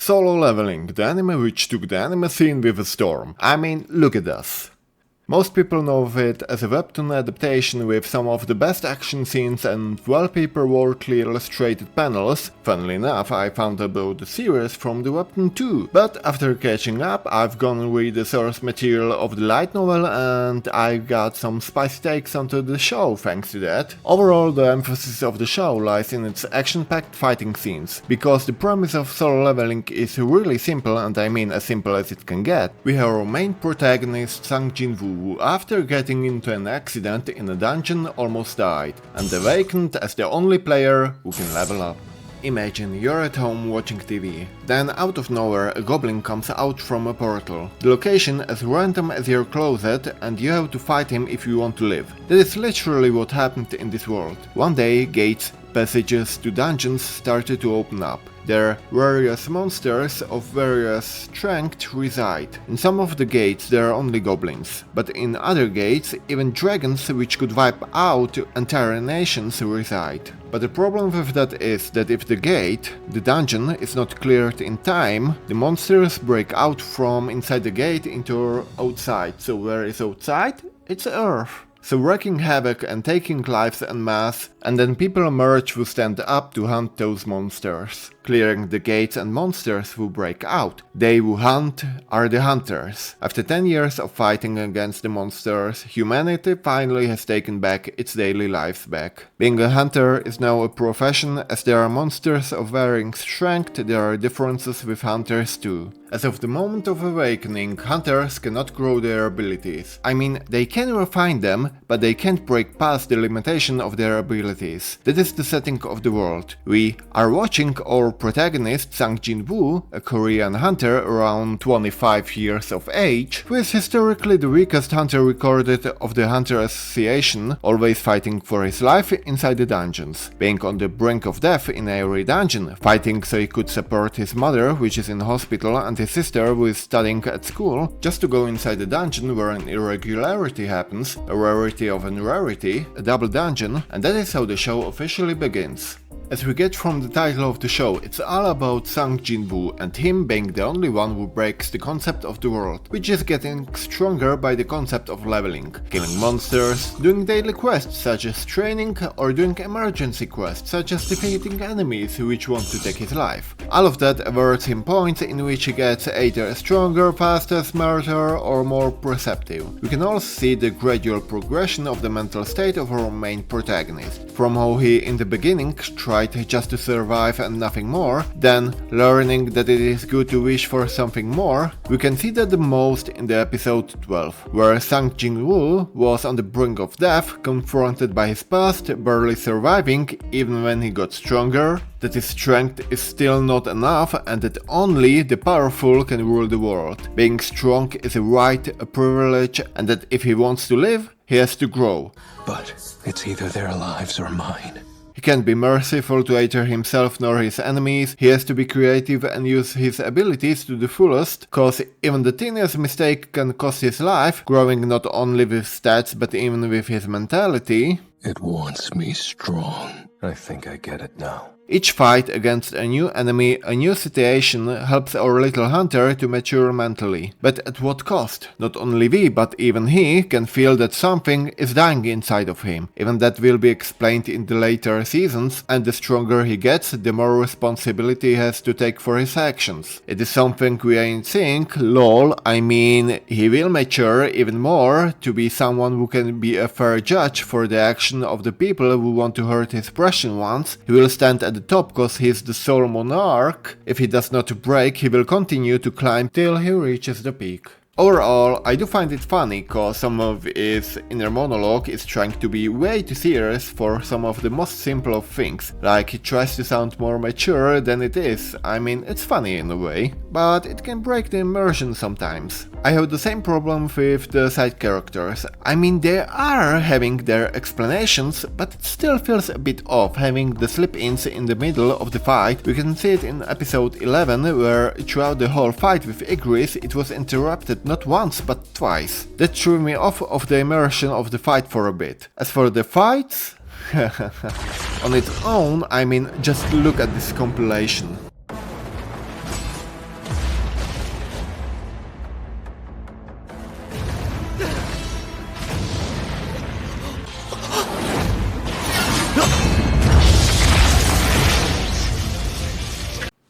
Solo Leveling, the anime which took the anime scene with a storm. I mean, look at us. Most people know of it as a webtoon adaptation with some of the best action scenes and wallpaper-worthy illustrated panels. Funnily enough, I found about the series from the webtoon too, but after catching up, I've gone and read the source material of the light novel and I got some spicy takes onto the show thanks to that. Overall, the emphasis of the show lies in its action-packed fighting scenes, because the premise of Solo Leveling is really simple, and I mean as simple as it can get. We have our main protagonist Jin-woo, who after getting into an accident in a dungeon almost died, and awakened as the only player who can level up. Imagine you're at home watching TV, then out of nowhere a goblin comes out from a portal. The location as random as your closet, and you have to fight him if you want to live. That is literally what happened in this world. One day, gates, passages to dungeons started to open up. There various monsters of various strength reside. In some of the gates there are only goblins, but in other gates even dragons which could wipe out entire nations reside. But the problem with that is that if the gate, the dungeon, is not cleared in time, the monsters break out from inside the gate into outside. So where is outside? It's Earth. So wreaking havoc and taking lives en masse, and then people emerge who stand up to hunt those monsters, clearing the gates and monsters who break out. They who hunt are the hunters. After 10 years of fighting against the monsters, humanity finally has taken back its daily lives back. Being a hunter is now a profession, as there are monsters of varying strength, there are differences with hunters too. As of the moment of awakening, hunters cannot grow their abilities. I mean, they can refine them, but they can't break past the limitation of their abilities. That is the setting of the world. We are watching our protagonist Jin-woo, a Korean hunter around 25 years of age, who is historically the weakest hunter recorded of the Hunter Association, always fighting for his life inside the dungeons. Being on the brink of death in every dungeon, fighting so he could support his mother, which is in hospital, and his sister, who is studying at school, just to go inside the dungeon where an irregularity happens, a rarity of a rarity, a double dungeon, and that is how the show officially begins. As we get from the title of the show, it's all about Jin-woo and him being the only one who breaks the concept of the world, which is getting stronger by the concept of leveling, killing monsters, doing daily quests such as training, or doing emergency quests such as defeating enemies which want to take his life. All of that awards him points in which he gets either stronger, faster, smarter, or more perceptive. We can also see the gradual progression of the mental state of our main protagonist, from how he in the beginning tried just to survive and nothing more, then learning that it is good to wish for something more. We can see that the most in the episode 12, where Jin-woo was on the brink of death, confronted by his past, barely surviving even when he got stronger, that his strength is still not enough and that only the powerful can rule the world. Being strong is a right, a privilege, and that if he wants to live, he has to grow. But it's either their lives or mine. He can't be merciful to either himself nor his enemies, he has to be creative and use his abilities to the fullest, cause even the tiniest mistake can cost his life, growing not only with stats but even with his mentality. It wants me strong. I think I get it now. Each fight against a new enemy, a new situation, helps our little hunter to mature mentally. But at what cost? Not only we, but even he can feel that something is dying inside of him. Even that will be explained in the later seasons, and the stronger he gets, the more responsibility he has to take for his actions. It is something we ain't seeing, lol, I mean, he will mature even more to be someone who can be a fair judge for the action of the people who want to hurt his precious ones. He will stand at the top cause he is the sole monarch. If he does not break, he will continue to climb till he reaches the peak. Overall, I do find it funny cause some of his inner monologue is trying to be way too serious for some of the most simple of things, like he tries to sound more mature than it is. I mean, it's funny in a way, but it can break the immersion sometimes. I have the same problem with the side characters. I mean, they are having their explanations, but it still feels a bit off having the slip-ins in the middle of the fight. We can see it in episode 11, where throughout the whole fight with Igris it was interrupted not once but twice. That threw me off of the immersion of the fight for a bit. As for the fights, on its own, I mean, just look at this compilation.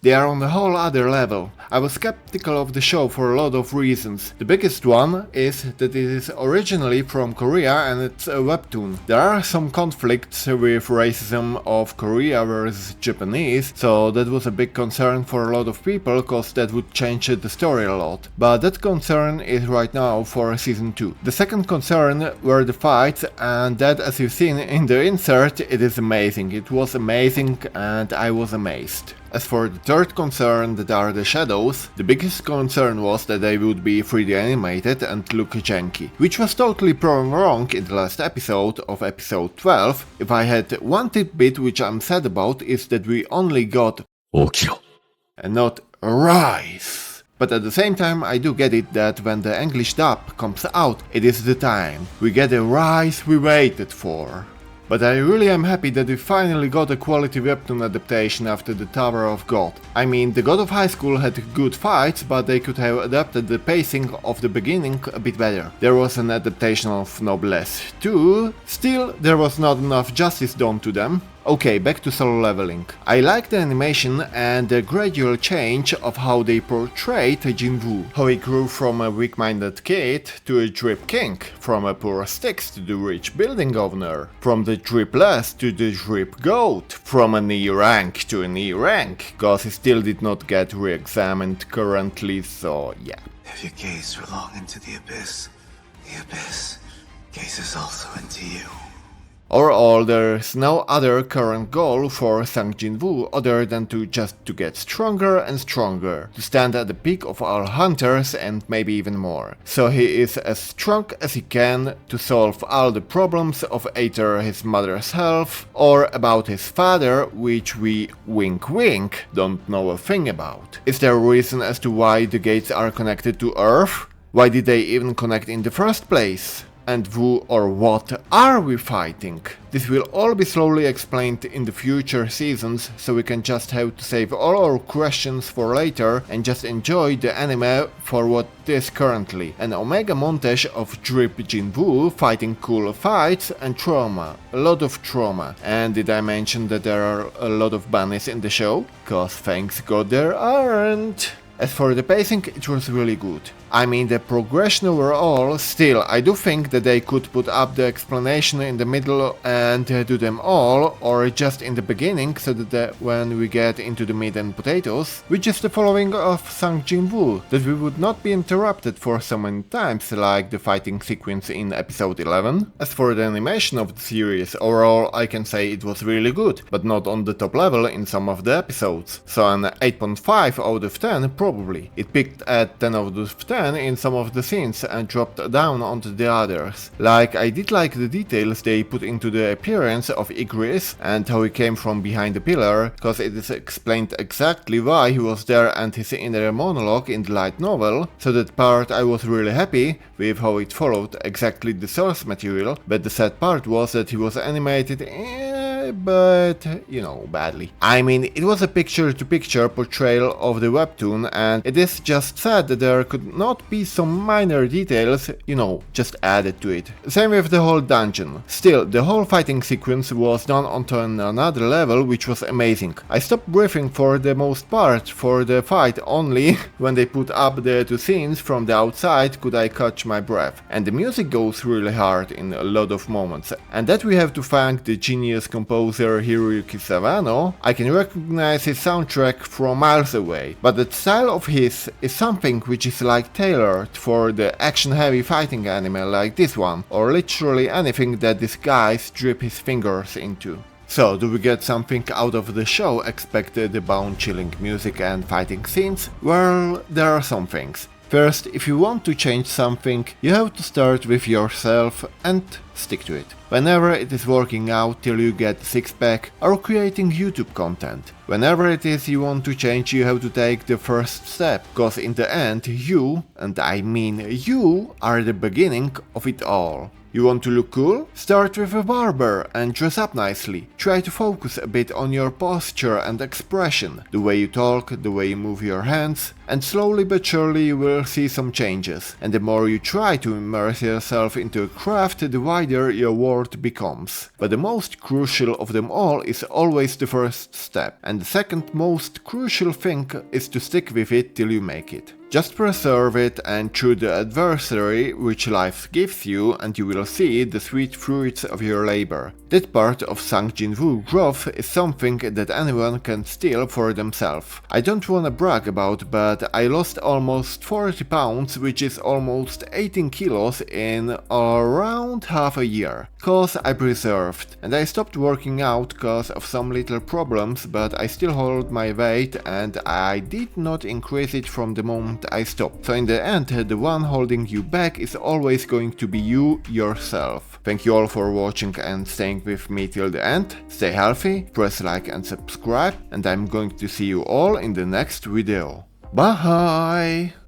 They are on a whole other level. I was skeptical of the show for a lot of reasons. The biggest one is that it is originally from Korea and it's a webtoon. There are some conflicts with racism of Korea versus Japanese, so that was a big concern for a lot of people cause that would change the story a lot. But that concern is right now for season 2. The second concern were the fights, and that, as you've seen in the insert, it is amazing. It was amazing and I was amazed. As for the third concern, that are the shadows, the biggest concern was that they would be 3D animated and look janky, which was totally proven wrong in the last episode of episode 12. If I had one tidbit which I'm sad about is that we only got Okio. and not rise. But at the same time I do get it that when the English dub comes out, it is the time. We get the rise we waited for. But I really am happy that we finally got a quality webtoon adaptation after the Tower of God. I mean, the God of High School had good fights, but they could have adapted the pacing of the beginning a bit better. There was an adaptation of Noblesse too, still there was not enough justice done to them. Okay, back to Solo Leveling. I like the animation and the gradual change of how they portrayed Jin-woo. How he grew from a weak-minded kid to a drip king, from a poor sticks to the rich building owner, from the dripless to the drip goat, from an E rank to an E rank, cause he still did not get re-examined currently, so yeah. If you gaze for long into the abyss gazes also into you. Overall, there's no other current goal for Sang Jin-woo other than to get stronger and stronger, to stand at the peak of all hunters and maybe even more. So he is as strong as he can to solve all the problems of either his mother's health or about his father, which we wink wink don't know a thing about. Is there a reason as to why the gates are connected to Earth? Why did they even connect in the first place? And who or what are we fighting? This will all be slowly explained in the future seasons, so we can just have to save all our questions for later and just enjoy the anime for what it is currently. An omega montage of Drip Jin-woo fighting cool fights and trauma. A lot of trauma. And did I mention that there are a lot of bunnies in the show? Cause thanks God there aren't. As for the pacing, it was really good. I mean, the progression overall, still, I do think that they could put up the explanation in the middle and do them all, or just in the beginning, so that when we get into the meat and potatoes, which is the following of Sang Jin-woo, that we would not be interrupted for so many times, like the fighting sequence in episode 11. As for the animation of the series, overall I can say it was really good, but not on the top level in some of the episodes. So an 8.5 out of 10 probably. It peaked at 10 out of 10 in some of the scenes and dropped down onto the others. Like, I did like the details they put into the appearance of Igris and how he came from behind the pillar, cause it is explained exactly why he was there and his inner monologue in the light novel, so that part I was really happy with how it followed exactly the source material, but the sad part was that he was animated but, you know, badly. I mean, it was a picture-to-picture portrayal of the webtoon, and it is just sad that there could not be some minor details, you know, just added to it. Same with the whole dungeon. Still, the whole fighting sequence was done onto another level, which was amazing. I stopped breathing for the most part for the fight, only when they put up the two scenes from the outside could I catch my breath. And the music goes really hard in a lot of moments, and that we have to thank the genius composer Hiroyuki Sawano. I can recognize his soundtrack from miles away, but the style of his is something which is like tailored for the action-heavy fighting anime like this one, or literally anything that this guy drip his fingers into. So, do we get something out of the show except the bone-chilling music and fighting scenes? Well, there are some things. First, if you want to change something, you have to start with yourself and stick to it. Whenever it is working out till you get six-pack or creating YouTube content. Whenever it is you want to change, you have to take the first step, cause in the end you, and I mean you, are the beginning of it all. You want to look cool? Start with a barber and dress up nicely. Try to focus a bit on your posture and expression, the way you talk, the way you move your hands, and slowly but surely you will see some changes. And the more you try to immerse yourself into a craft, the wider wider your world becomes. But the most crucial of them all is always the first step, and the second most crucial thing is to stick with it till you make it. Just preserve it and chew the adversary which life gives you, and you will see the sweet fruits of your labor. That part of Sang Jin-woo growth is something that anyone can steal for themselves. I don't wanna brag about, but I lost almost 40 pounds, which is almost 18 kilos in around half a year. Cause I preserved, and I stopped working out cause of some little problems, but I still hold my weight and I did not increase it from the moment I stopped. So in the end, the one holding you back is always going to be you yourself. Thank you all for watching and staying with me till the end. Stay healthy, press like and subscribe, and I'm going to see you all in the next video. Bye!